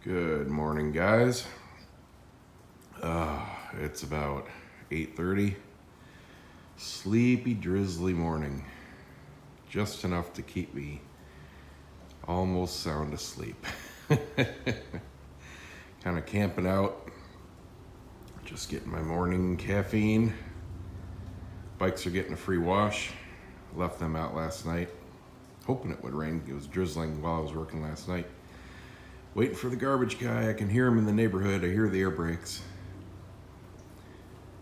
Good morning, guys. It's about 8:30. Sleepy, drizzly morning. Just enough to keep me almost sound asleep. Kind of camping out. Just getting my morning caffeine. Bikes are getting a free wash. Left them out last night. Hoping it would rain. It was drizzling while I was working last night. Waiting for the garbage guy. I can hear him in the neighborhood. I hear the air brakes.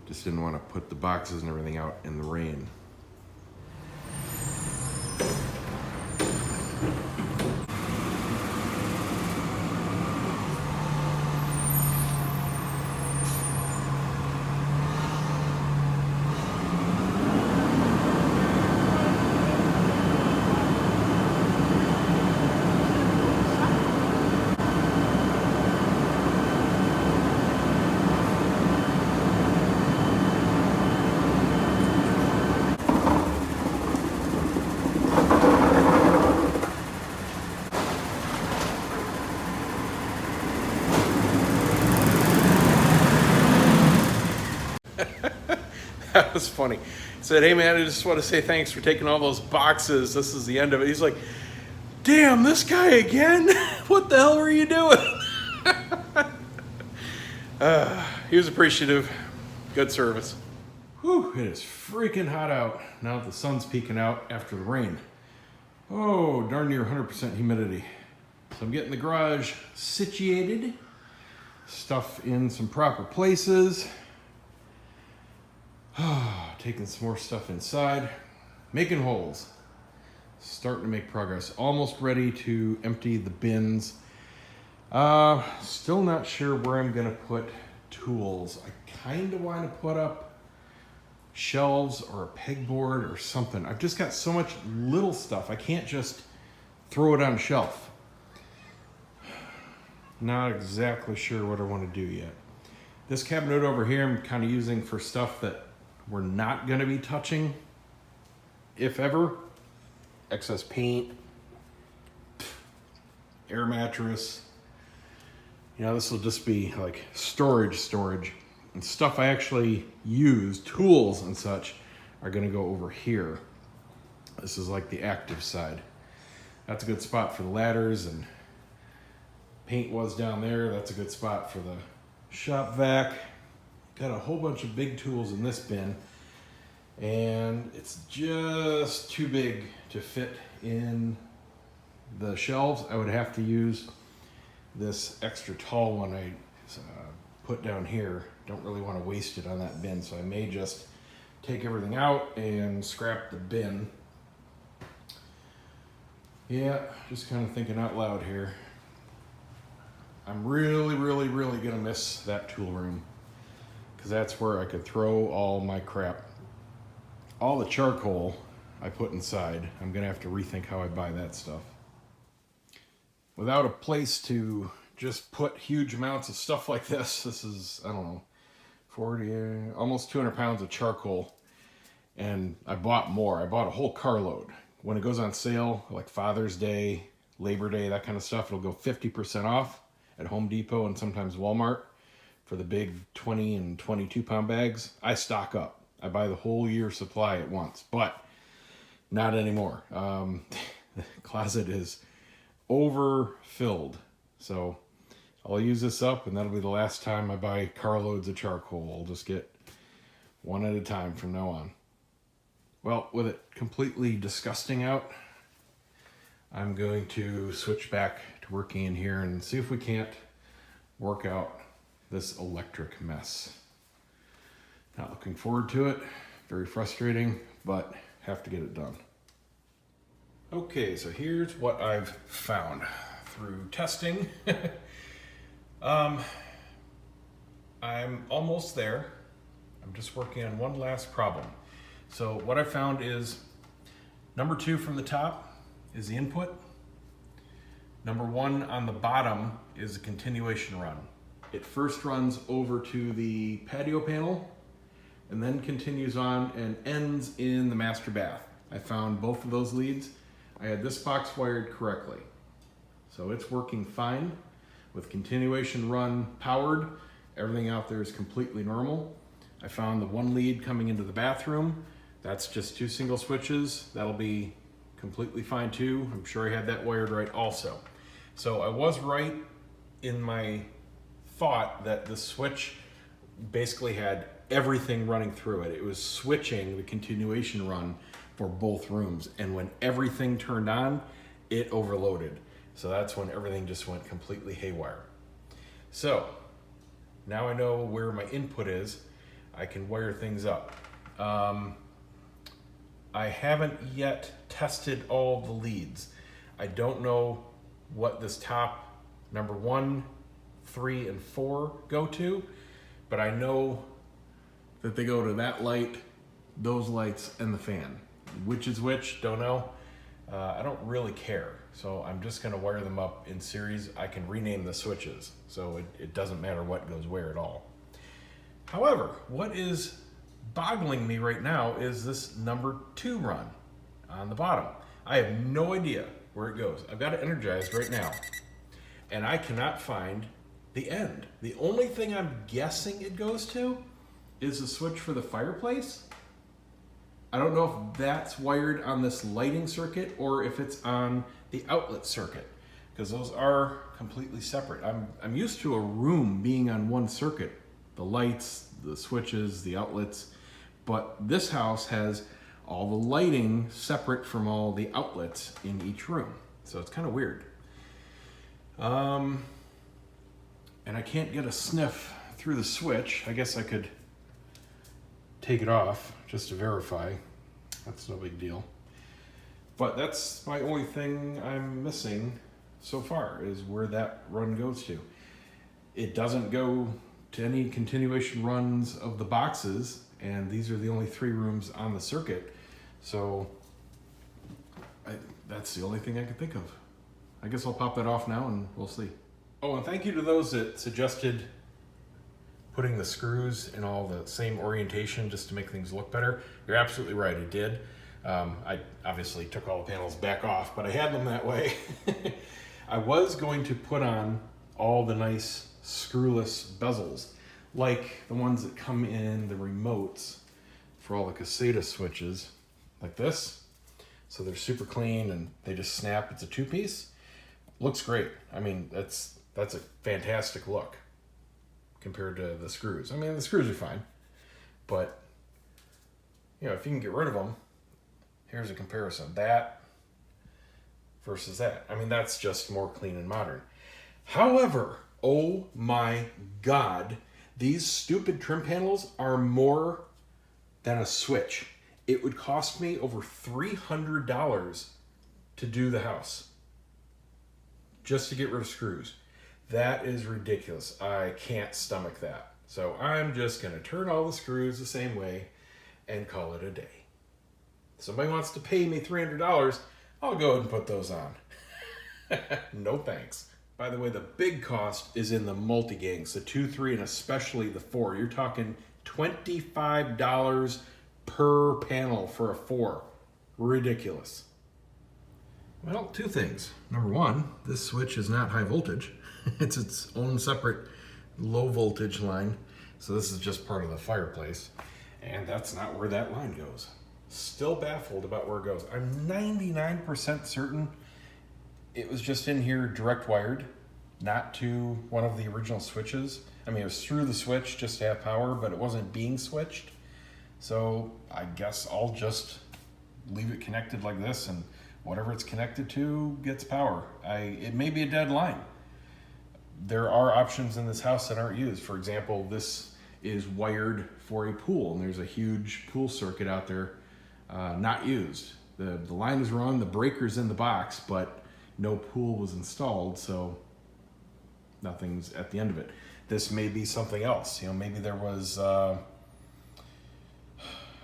Just didn't want to put the boxes and everything out in the rain. That was funny. He said, "Hey man, I just want to say thanks for taking all those boxes. This is the end of it." He's like, "Damn, this guy again? What the hell were you doing?" He was appreciative. Good service. Whew, it is freaking hot out now that the sun's peeking out after the rain. Oh, darn near 100% humidity. So I'm getting the garage situated, stuff in some proper places. Taking some more stuff inside, making holes, starting to make progress. Almost ready to empty the bins. Still not sure where I'm gonna put tools. I kind of want to put up shelves or a pegboard or something. I've just got so much little stuff. I can't just throw it on a shelf. Not exactly sure what I want to do yet. This cabinet over here I'm kind of using for stuff that we're not going to be touching, if ever. Excess paint, air mattress. You know, this will just be like storage. And stuff I actually use, tools and such, are going to go over here. This is like the active side. That's a good spot for the ladders, and paint was down there. That's a good spot for the shop vac. Got a whole bunch of big tools in this bin, and it's just too big to fit in the shelves. I would have to use this extra tall one I put down here. Don't really want to waste it on that bin, so I may just take everything out and scrap the bin. Yeah, just kind of thinking out loud here. I'm really gonna miss that tool room, because that's where I could throw all my crap. All the charcoal I put inside, I'm gonna have to rethink how I buy that stuff. Without a place to just put huge amounts of stuff like this is, I don't know, 40, almost 200 pounds of charcoal. And I bought more. I bought a whole carload. When it goes on sale, like Father's Day, Labor Day, that kind of stuff, it'll go 50% off at Home Depot and sometimes Walmart. For the big 20 and 22 pound bags, I stock up. I buy the whole year's supply at once, but not anymore. The closet is overfilled. So I'll use this up, and that'll be the last time I buy carloads of charcoal. I'll just get one at a time from now on. Well, with it completely disgusting out, I'm going to switch back to working in here and see if we can't work out this electric mess. Not looking forward to it. Very frustrating, but have to get it done. Okay, so here's what I've found through testing. I'm almost there. I'm just working on one last problem. So what I found is number 2 from the top is the input. Number 1 on the bottom is a continuation run. It first runs over to the patio panel and then continues on and ends in the master bath. I found both of those leads. I had this box wired correctly. So it's working fine. With continuation run powered, everything out there is completely normal. I found the one lead coming into the bathroom. That's just 2 single switches. That'll be completely fine too. I'm sure I had that wired right also. So I was right in my thought that the switch basically had everything running through it. It was switching the continuation run for both rooms. And when everything turned on, it overloaded. So that's when everything just went completely haywire. So now I know where my input is. I can wire things up. I haven't yet tested all the leads. I don't know what this top number 1, 3, and 4 go to, but I know that they go to that light, those lights, and the fan. Which is which, don't know. I don't really care. So I'm just gonna wire them up in series. I can rename the switches, so it doesn't matter what goes where at all. However, what is boggling me right now is this number 2 run on the bottom. I have no idea where it goes. I've got it energized right now, and I cannot find the end. The only thing I'm guessing it goes to is the switch for the fireplace. I don't know if that's wired on this lighting circuit or if it's on the outlet circuit, because those are completely separate. I'm used to a room being on one circuit, the lights, the switches, the outlets, but this house has all the lighting separate from all the outlets in each room. So it's kind of weird. And I can't get a sniff through the switch. I guess I could take it off just to verify. That's no big deal. But that's my only thing I'm missing so far, is where that run goes to. It doesn't go to any continuation runs of the boxes, and these are the only 3 rooms on the circuit. So that's the only thing I can think of. I guess I'll pop that off now and we'll see. Oh, and thank you to those that suggested putting the screws in all the same orientation just to make things look better. You're absolutely right, it did. I obviously took all the panels back off, but I had them that way. I was going to put on all the nice screwless bezels, like the ones that come in the remotes for all the Caseta switches, like this. So they're super clean and they just snap. It's a 2-piece. Looks great. I mean, that's a fantastic look compared to the screws. I mean, the screws are fine, but you know, if you can get rid of them, here's a comparison. That versus that. I mean, that's just more clean and modern. However, oh my God, these stupid trim panels are more than a switch. It would cost me over $300 to do the house just to get rid of screws. That is ridiculous. I can't stomach that. So I'm just going to turn all the screws the same way and call it a day. If somebody wants to pay me $300, I'll go ahead and put those on. No thanks. By the way, the big cost is in the multi-gangs, the 2, 3, and especially the 4. You're talking $25 per panel for a 4. Ridiculous. Well, 2 things. Number 1, this switch is not high voltage. It's its own separate low voltage line. So this is just part of the fireplace. And that's not where that line goes. Still baffled about where it goes. I'm 99% certain it was just in here direct wired, not to one of the original switches. I mean, it was through the switch just to have power, but it wasn't being switched. So I guess I'll just leave it connected like this, and whatever it's connected to gets power. It may be a dead line. There are options in this house that aren't used. For example, this is wired for a pool, and there's a huge pool circuit out there not used. The line is run, the breaker's in the box, but no pool was installed, so nothing's at the end of it. This may be something else. You know, maybe there was, I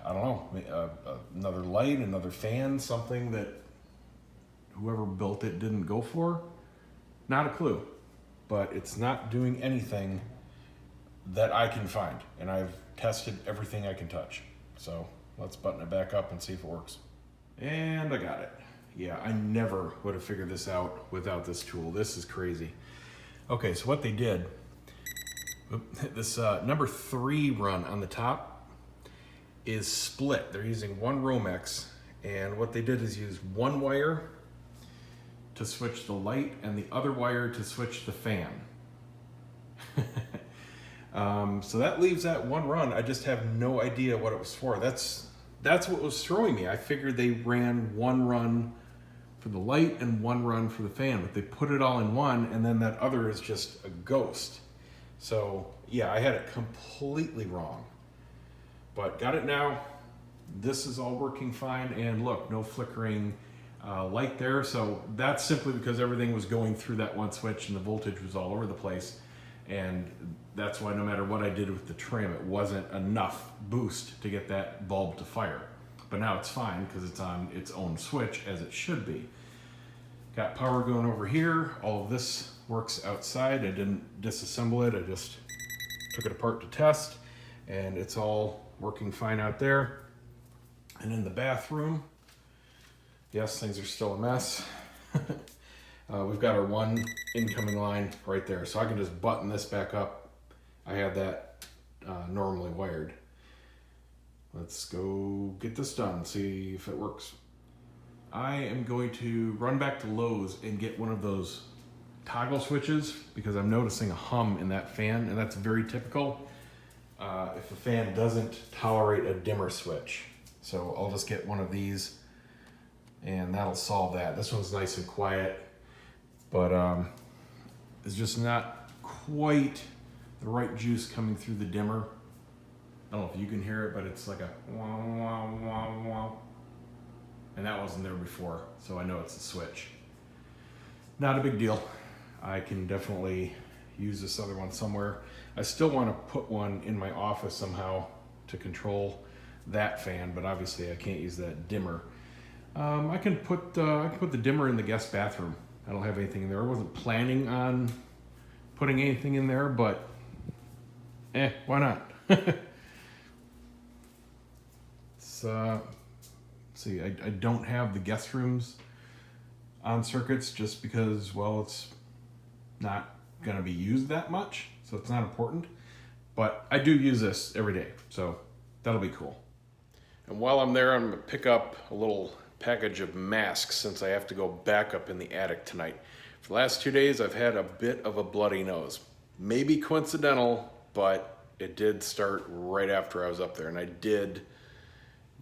don't know, another light, another fan, something that whoever built it didn't go for. Not a clue. But it's not doing anything that I can find. And I've tested everything I can touch. So let's button it back up and see if it works. And I got it. Yeah, I never would have figured this out without this tool. This is crazy. Okay, so what they did, this number 3 run on the top is split. They're using one Romex, and what they did is use one wire to switch the light and the other wire to switch the fan. So that leaves that one run. I just have no idea what it was for. That's what was throwing me. I figured they ran one run for the light and one run for the fan, but they put it all in one, and then that other is just a ghost. So yeah, I had it completely wrong, but got it now. This is all working fine, and look, no flickering light there. So that's simply because everything was going through that one switch and the voltage was all over the place. And that's why no matter what I did with the trim, it wasn't enough boost to get that bulb to fire. But now it's fine because it's on its own switch, as it should be. Got power going over here. All of this works outside. I didn't disassemble it. I just took it apart to test, and it's all working fine out there. And in the bathroom, yes, things are still a mess. We've got our one incoming line right there, so I can just button this back up. I had that normally wired. Let's go get this done, see if it works. I am going to run back to Lowe's and get one of those toggle switches because I'm noticing a hum in that fan, and that's very typical if the fan doesn't tolerate a dimmer switch. So I'll just get one of these and that'll solve that. This one's nice and quiet, but it's just not quite the right juice coming through the dimmer. I don't know if you can hear it, but it's like a wah, wah, wah, wah. And that wasn't there before, so I know it's a switch. Not a big deal. I can definitely use this other one somewhere. I still want to put one in my office somehow to control that fan, but obviously I can't use that dimmer. I can put the dimmer in the guest bathroom. I don't have anything in there. I wasn't planning on putting anything in there, but why not? See, I don't have the guest rooms on circuits just because, well, it's not going to be used that much, so it's not important. But I do use this every day, so that'll be cool. And while I'm there, I'm going to pick up a little package of masks since I have to go back up in the attic tonight. For the last 2 days, I've had a bit of a bloody nose. Maybe coincidental, but it did start right after I was up there, and I did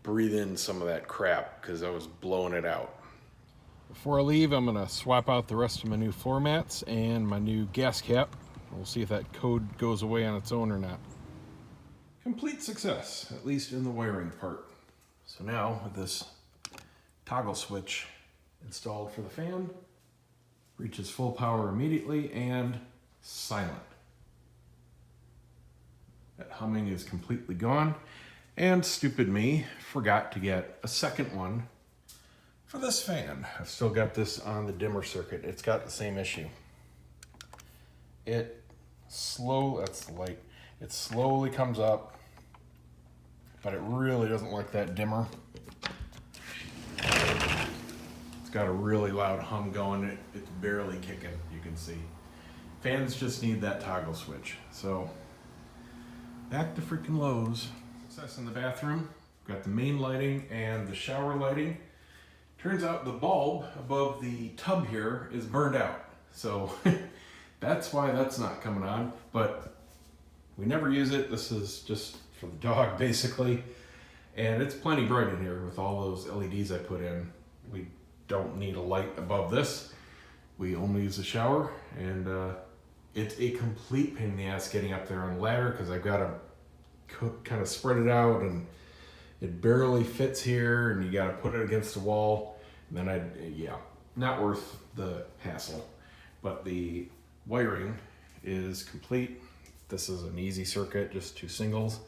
breathe in some of that crap because I was blowing it out. Before I leave, I'm going to swap out the rest of my new floor mats and my new gas cap. We'll see if that code goes away on its own or not. Complete success, at least in the wiring part. So now with this toggle switch installed for the fan, reaches full power immediately and silent. That humming is completely gone. And stupid me forgot to get a second one for this fan. I've still got this on the dimmer circuit. It's got the same issue. That's the light. It slowly comes up, but it really doesn't like that dimmer. It's got a really loud hum going. It's barely kicking, you can see. Fans just need that toggle switch. So back to freaking Lowe's. Success in the bathroom. Got the main lighting and the shower lighting. Turns out the bulb above the tub here is burned out. So that's why that's not coming on, but we never use it. This is just for the dog basically. And it's plenty bright in here with all those LEDs I put in. We don't need a light above this. We only use the shower, and it's a complete pain in the ass getting up there on the ladder because I've got to kind of spread it out and it barely fits here, and you got to put it against the wall. And then not worth the hassle. But the wiring is complete. This is an easy circuit, just 2 singles.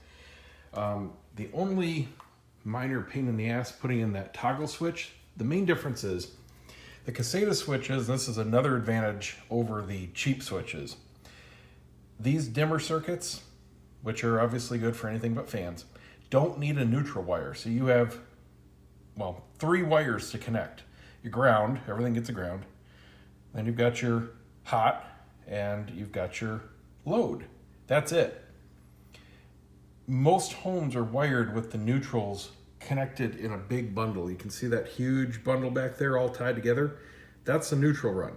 The only minor pain in the ass putting in that toggle switch, the main difference is the Caseta switches. This is another advantage over the cheap switches. These dimmer circuits, which are obviously good for anything but fans, don't need a neutral wire. So you have, 3 wires to connect. Your ground, everything gets a ground. Then you've got your hot, and you've got your load. That's it. Most homes are wired with the neutrals connected in a big bundle. You can see that huge bundle back there all tied together. That's a neutral run.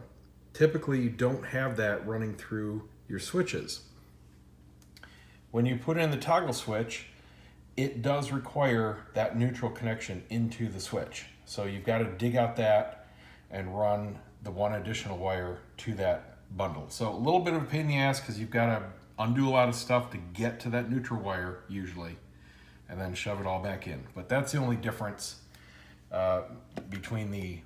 Typically, you don't have that running through your switches. When you put in the toggle switch, it does require that neutral connection into the switch. So you've got to dig out that and run the one additional wire to that bundle. So a little bit of a pain in the ass because you've got to undo a lot of stuff to get to that neutral wire usually, and then shove it all back in. But that's the only difference between the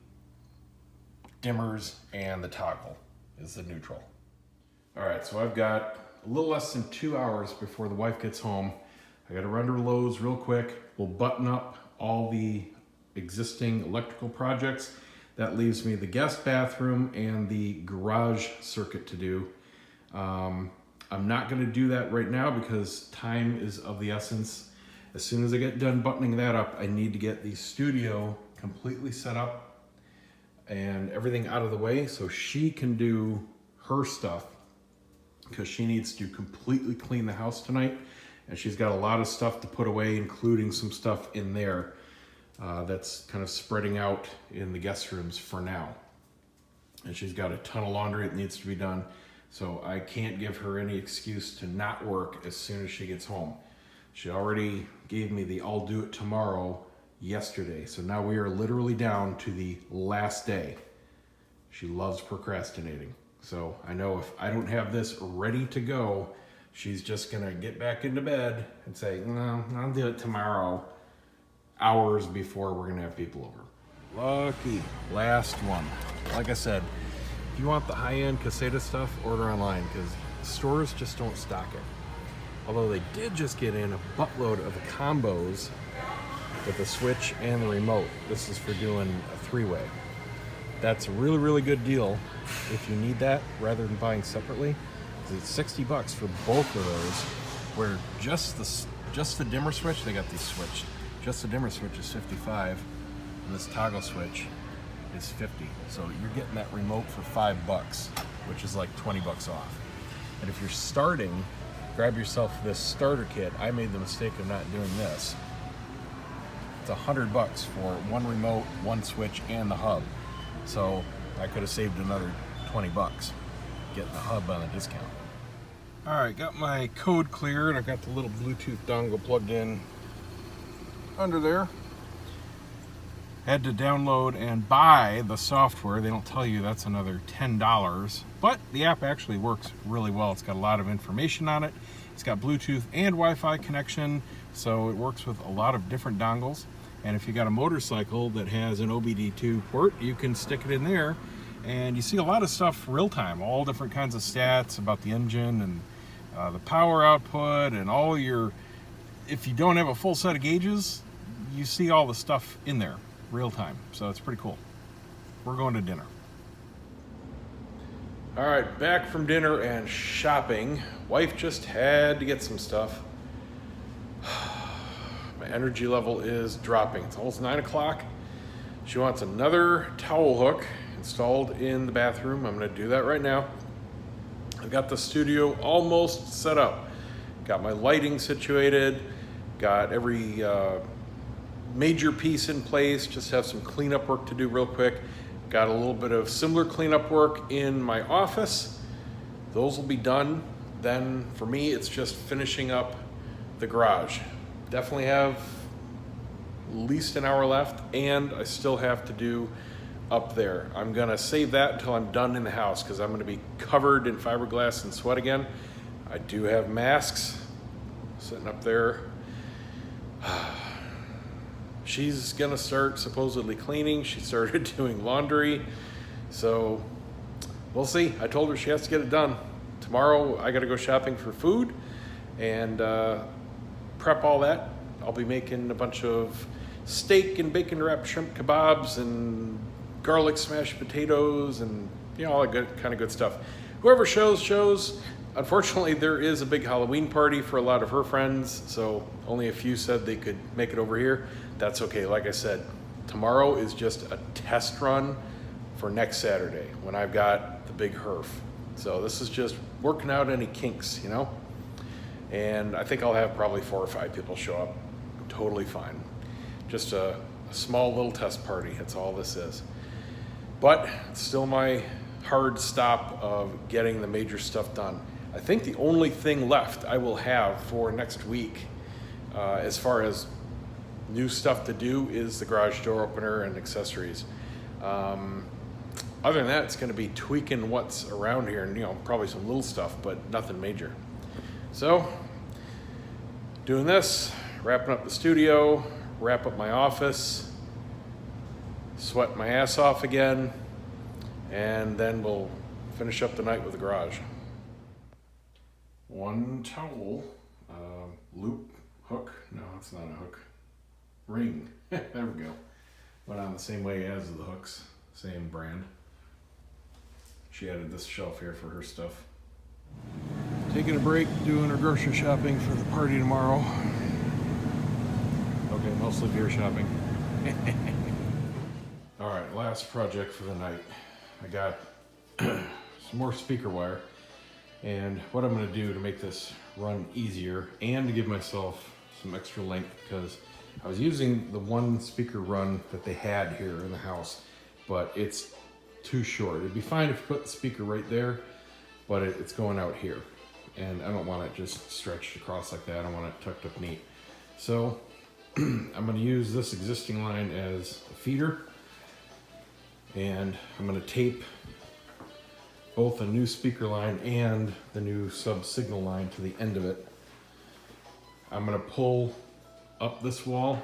dimmers and the toggle is the neutral. All right, so I've got a little less than 2 hours before the wife gets home. I got to run to Lowe's real quick. We'll button up all the existing electrical projects. That leaves me the guest bathroom and the garage circuit to do. I'm not going to do that right now because time is of the essence. As soon as I get done buttoning that up, I need to get the studio completely set up and everything out of the way so she can do her stuff, because she needs to completely clean the house tonight, and she's got a lot of stuff to put away, including some stuff in there that's kind of spreading out in the guest rooms for now. And she's got a ton of laundry that needs to be done, so I can't give her any excuse to not work as soon as she gets home. She already gave me the I'll do it tomorrow yesterday, so now we are literally down to the last day. She loves procrastinating. So I know if I don't have this ready to go, she's just gonna get back into bed and say, no, I'll do it tomorrow, hours before we're gonna have people over. Lucky, last one. Like I said, if you want the high-end Caseta stuff, order online, because stores just don't stock it. Although they did just get in a buttload of the combos with the switch and the remote. This is for doing a three-way. That's a really, really good deal if you need that rather than buying separately. It's $60 for both of those, where just the dimmer switch, they got these switched. Just the dimmer switch is $55, and this toggle switch is $50. So you're getting that remote for $5, which is like $20 off. And if you're starting, grab yourself this starter kit. I made the mistake of not doing this. It's $100 for one remote, one switch, and the hub. So I could have saved another $20 getting the hub on a discount. All right, got my code cleared. I got the little Bluetooth dongle plugged in under there. Had to download and buy the software. They don't tell you that's another $10, but the app actually works really well. It's got a lot of information on it. It's got Bluetooth and Wi-Fi connection, so it works with a lot of different dongles. And if you got a motorcycle that has an OBD2 port, you can stick it in there, and you see a lot of stuff real time, all different kinds of stats about the engine and the power output and all your, if you don't have a full set of gauges, you see all the stuff in there real time. So it's pretty cool. We're going to dinner. All right, back from dinner and shopping. Wife just had to get some stuff. My energy level is dropping. It's almost 9 o'clock. She wants another towel hook installed in the bathroom. I'm gonna do that right now. I've got the studio almost set up. Got my lighting situated, got every major piece in place, just have some cleanup work to do real quick. Got a little bit of similar cleanup work in my office. Those will be done. Then for me, it's just finishing up the garage. Definitely have at least an hour left, and I still have to do up there. I'm gonna save that until I'm done in the house, because I'm gonna be covered in fiberglass and sweat again. I do have masks sitting up there. She's gonna start supposedly cleaning. She started doing laundry, so we'll see. I told her she has to get it done. Tomorrow I gotta go shopping for food and prep all that. I'll be making a bunch of steak and bacon wrapped shrimp kebabs and garlic smashed potatoes and all that good kind of good stuff. Whoever shows. Unfortunately, there is a big Halloween party for a lot of her friends, so only a few said they could make it over here. That's okay. Like I said, tomorrow is just a test run for next Saturday when I've got the big herf. So this is just working out any kinks, you know? And I think I'll have probably 4 or 5 people show up. Totally fine. Just a small little test party, that's all this is. But it's still my hard stop of getting the major stuff done. I think the only thing left I will have for next week, as far as new stuff to do, is the garage door opener and accessories. Other than that, it's gonna be tweaking what's around here and, you know, probably some little stuff, but nothing major. So, doing this, wrapping up the studio, wrap up my office, sweat my ass off again, and then we'll finish up the night with the garage. One towel, loop, hook, no, it's not a hook, ring, there we go. Went on the same way as the hooks, same brand. She added this shelf here for her stuff. Taking a break, doing her grocery shopping for the party tomorrow. Okay, mostly beer shopping. All right, last project for the night. I got some more speaker wire, and what I'm gonna do to make this run easier and to give myself some extra length, because I was using the one speaker run that they had here in the house, but it's too short. It'd be fine if you put the speaker right there, but it's going out here, and I don't want it just stretched across like that. I don't want it tucked up neat. So I'm going to use this existing line as a feeder, and I'm going to tape both a new speaker line and the new sub signal line to the end of it. I'm going to pull up this wall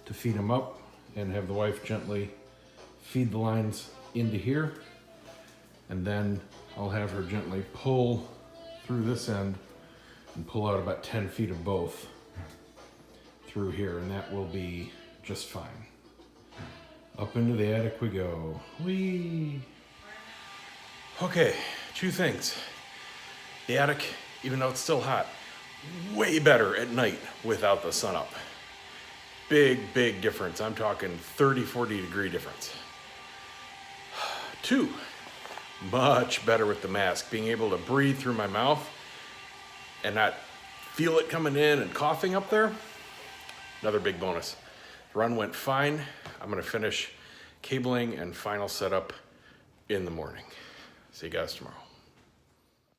to feed them up and have the wife gently feed the lines into here, and then I'll have her gently pull through this end and pull out about 10 feet of both through here, and that will be just fine. Up into the attic we go. Whee! Okay, 2 things. The attic, even though it's still hot, way better at night without the sun up. Big, big difference. I'm talking 30, 40 degree difference. 2, much better with the mask. Being able to breathe through my mouth and not feel it coming in and coughing up there. Another big bonus. The run went fine. I'm gonna finish cabling and final setup in the morning. See you guys tomorrow.